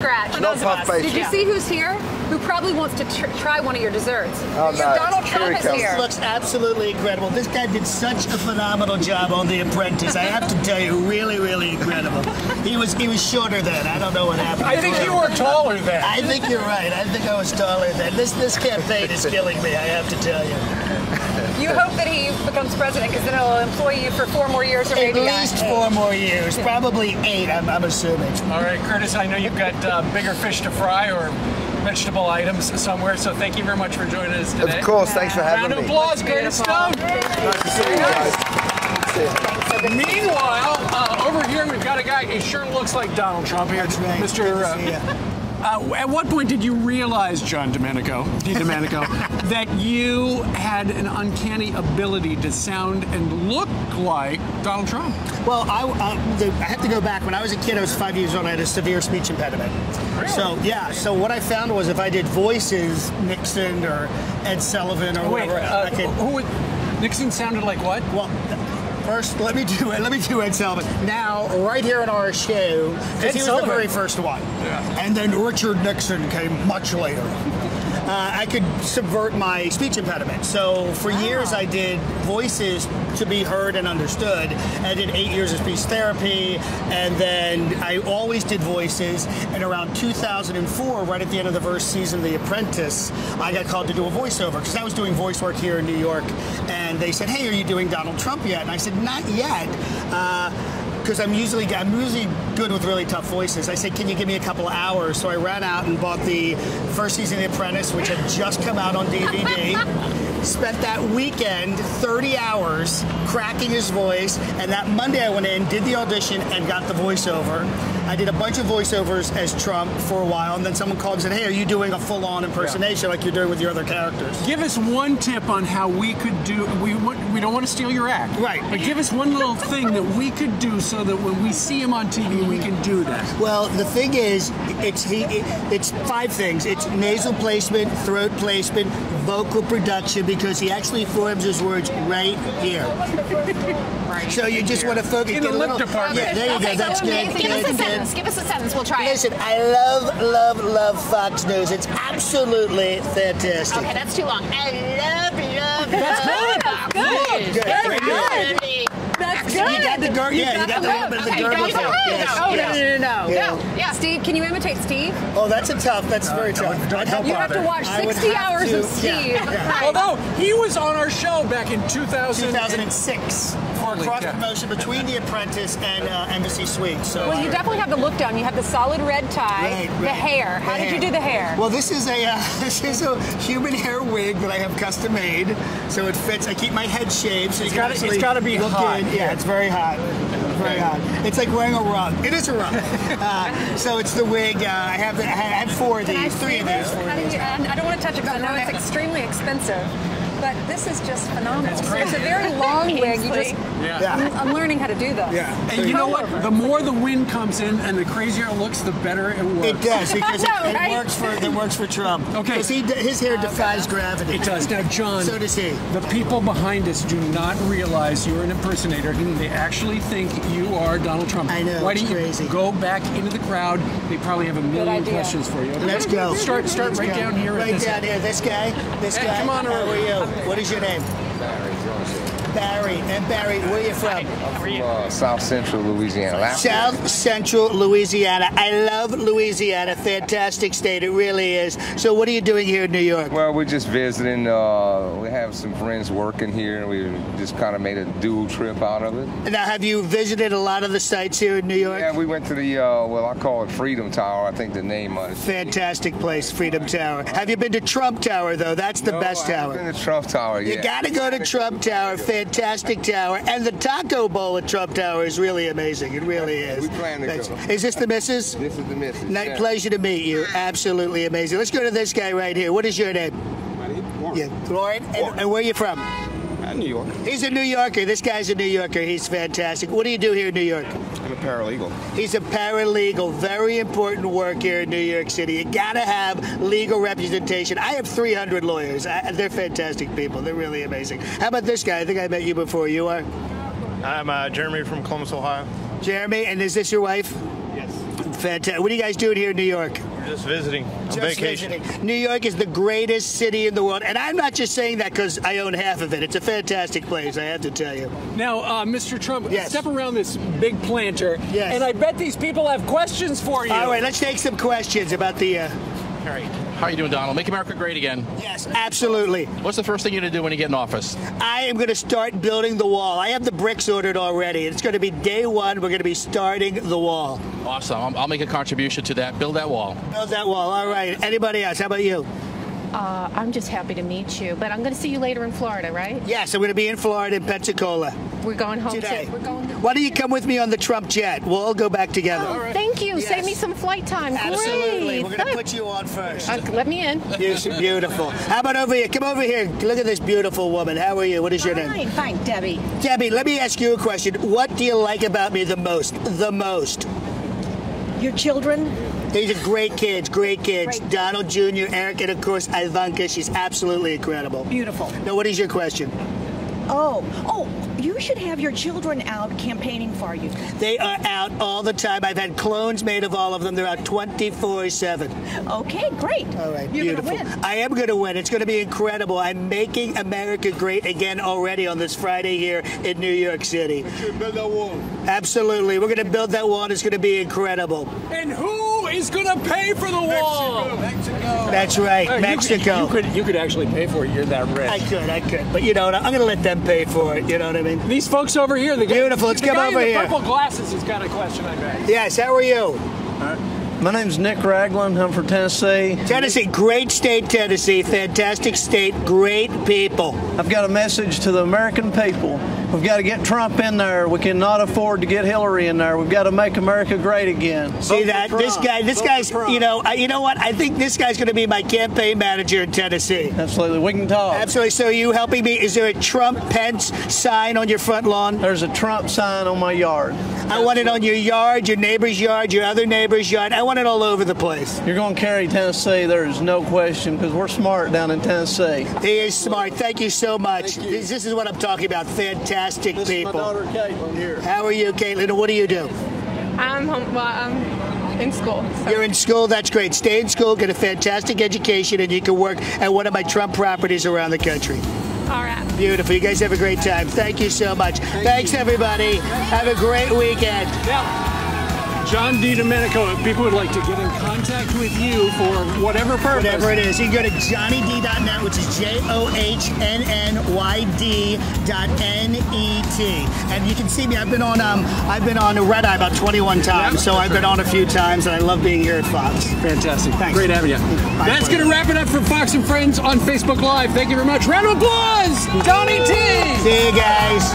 Scratch. No puff face. Did you see who's here? Who probably wants to try one of your desserts? Oh, no. Donald Trump is here. This looks absolutely incredible. This guy did such a phenomenal job on The Apprentice. I have to tell you, really, really incredible. He was shorter then. I don't know what happened. I think you were taller then. I think you're right. I think I was taller then. This campaign is killing me, I have to tell you. You hope that he becomes president because then it'll employ you for 4 more years or maybe at least 4 more years, probably 8. I'm assuming. All right, Curtis. I know you've got bigger fish to fry or vegetable items somewhere, so thank you very much for joining us today. Of course, thanks for having me. Round of applause, Curtis Stone. Nice to see you guys. Meanwhile, over here we've got a guy. He sure looks like Donald Trump here, right. Mr. At what point did you realize, DiDomenico, that you had an uncanny ability to sound and look like Donald Trump? Well, I have to go back. When I was a kid, I was 5 years old. I had a severe speech impediment. Really? So what I found was if I did voices, Nixon or Ed Sullivan or whatever. Nixon sounded like what? Well, first, let me do Ed Sullivan. Now, right here in our show, because he was the very first one. Yeah. And then Richard Nixon came much later. I could subvert my speech impediment. So for years I did voices to be heard and understood. I did 8 years of speech therapy, and then I always did voices. And around 2004, right at the end of the first season of The Apprentice, I got called to do a voiceover because I was doing voice work here in New York. And they said, "Hey, are you doing Donald Trump yet?" And I said, "Not yet." Because I'm usually good with really tough voices. I said, "Can you give me a couple of hours?" So I ran out and bought the first season of The Apprentice, which had just come out on DVD. Spent that weekend, 30 hours, cracking his voice, and that Monday I went in, did the audition, and got the voiceover. I did a bunch of voiceovers as Trump for a while, and then someone called and said, "Hey, are you doing a full-on impersonation like you're doing with your other characters?" Give us one tip on how we could do. We don't want to steal your act, right? But give us one little thing that we could do so that when we see him on TV, we can do that. Well, the thing is, it's 5 things. It's nasal placement, throat placement, vocal production, because he actually forms his words right here. Right. So you just want to focus. In the lip department. Yeah, there you go. That's good. Give us a sentence. Give us a sentence. We'll try Listen, I love Fox News. It's absolutely fantastic. Okay, that's too long. I love. That's good. Good. Very good. That's You got the girl. Yeah, you got a little bit of the girl. No. Yeah. Yeah. Steve, can you imitate Steve? Oh, that's That's very tough. You have to watch 60 hours of Steve. Yeah. Although he was on our show back in 2006 for a Holy cross cow. promotion between The Apprentice and Embassy Suites. So Well, you definitely have the look down. You have the solid red tie, the hair. How did you do the hair? Well, this is a human hair wig that I have custom made, so it fits. I keep my head shaved, so It's gotta be look hot. good. Yeah, it's very hot. Very hot. It's like wearing a rug. It is a rug. So it's the wig. I have 4 of these, 3 of these. I don't want to touch it because I know it's extremely expensive. But this is just phenomenal. It's a very long wig. I'm learning how to do those. Yeah. And you know what? The more the wind comes in and the crazier it looks, the better it works. It does, because Right? it works for Trump. Okay. Because his hair defies gravity. It does. Now, John, So does he. The people behind us do not realize you're an impersonator. They actually think you are Donald Trump. I know, Why it's don't you crazy. go back into the crowd? They probably have a million idea. questions for you. Okay? Let's go. Start Let's right go. down here. at Right this down here. This guy. Hey, come on How over. are you? What is your name? Barry. And Barry, where are you from? South Central Louisiana. South Central Louisiana. I love Louisiana. Fantastic state. It really is. So what are you doing here in New York? Well, we're just visiting. We have some friends working here. We just kind of made a dual trip out of it. Now, have you visited a lot of the sites here in New York? Yeah, we went to the, I call it Freedom Tower. I think the name of it. Fantastic place, Freedom Tower. Have you been to Trump Tower, though? That's the best I tower. haven't been to Trump Tower yet. You got to go to Trump Tower. Fantastic tower. And the taco bowl at Trump Tower is really amazing. It really is. We plan to go. Is this the missus? This is the missus. Yeah. Pleasure to meet you. Absolutely amazing. Let's go to this guy right here. What is your name? My name? Warren. Yeah, Lauren. And where are you from? New York. He's a New Yorker. This guy's a New Yorker. He's fantastic. What do you do here in New York? I'm a paralegal. He's a paralegal. Very important work here in New York City. You gotta have legal representation. I have 300 lawyers. They're fantastic people. They're really amazing. How about this guy? I think I met you before. You are? I'm Jeremy from Columbus, Ohio. Jeremy, and is this your wife? Yes. Fantastic. What are you guys doing here in New York? We're just visiting on vacation. Visiting. New York is the greatest city in the world, and I'm not just saying that because I own half of it. It's a fantastic place, I have to tell you. Now, Mr. Trump, yes. Step around this big planter, yes. and I bet these people have questions for you. All right, let's take some questions about the... All right. How are you doing, Donald? Make America great again. Yes, absolutely. What's the first thing you're going to do when you get in office? I am going to start building the wall. I have the bricks ordered already. It's going to be day one. We're going to be starting the wall. Awesome. I'll make a contribution to that. Build that wall. Build that wall. All right. Anybody else? How about you? I'm just happy to meet you, but I'm going to see you later in Florida, right? Yes, I'm going to be in Florida, in Pensacola. We're going home today. We're going home. Why don't you come with me on the Trump jet? We'll all go back together. Oh, right. Thank you. Yes. Save me some flight time. Absolutely. Great. We're going to put you on first. Let me in. Beautiful. How about over here? Come over here. Look at this beautiful woman. How are you? What is your name? Fine, Debbie. Debbie, let me ask you a question. What do you like about me the most? The most? Your children? These are great kids, great kids. Great. Donald Jr., Eric, and of course Ivanka. She's absolutely incredible. Beautiful. Now, what is your question? Oh, you should have your children out campaigning for you. They are out all the time. I've had clones made of all of them. They're out 24/7. Okay, great. All right, You're beautiful. Gonna win. I am going to win. It's going to be incredible. I'm making America great again already on this Friday here in New York City. We should build that wall. Absolutely. We're going to build that wall, and it's going to be incredible. And who is going to pay for the wall? Mexico. That's right, Mexico. You could actually pay for it. You're that rich. I could. But you know, I'm going to let them pay for it. You know what I mean? These folks over here, beautiful. Let's come over here. The purple glasses has got a question, I bet. Yes. How are you? My name's Nick Ragland. I'm from Tennessee. Tennessee, great state, Tennessee. Fantastic state, great people. I've got a message to the American people. We've got to get Trump in there. We cannot afford to get Hillary in there. We've got to make America great again. See that? This guy's, you know what? I think this guy's going to be my campaign manager in Tennessee. Absolutely. We can talk. Absolutely. So are you helping me? Is there a Trump-Pence sign on your front lawn? There's a Trump sign on my yard. I want it on your yard, your neighbor's yard, your other neighbor's yard. I want it all over the place. You're going to carry Tennessee. There is no question, because we're smart down in Tennessee. He is smart. Thank you so much. This is what I'm talking about. Fantastic this people. This is my daughter, Caitlin, here. How are you, Caitlin? And what do you do? I'm home. Well, I'm in school. So. You're in school. That's great. Stay in school, get a fantastic education, and you can work at one of my Trump properties around the country. All right. Beautiful. You guys have a great time. Thank you so much. Thanks, everybody. Have a great weekend. Yeah. John DiDomenico, if people would like to get in contact with you for whatever purpose. Whatever it is. You can go to johnnyd.net, which is JOHNNYD.net. And you can see me. I've been on Red Eye about 21 times, so I've been on a few times, and I love being here at Fox. Fantastic. Thanks. Great having you. That's going to wrap it up for Fox and Friends on Facebook Live. Thank you very much. Round of applause, Donnie T. See you guys.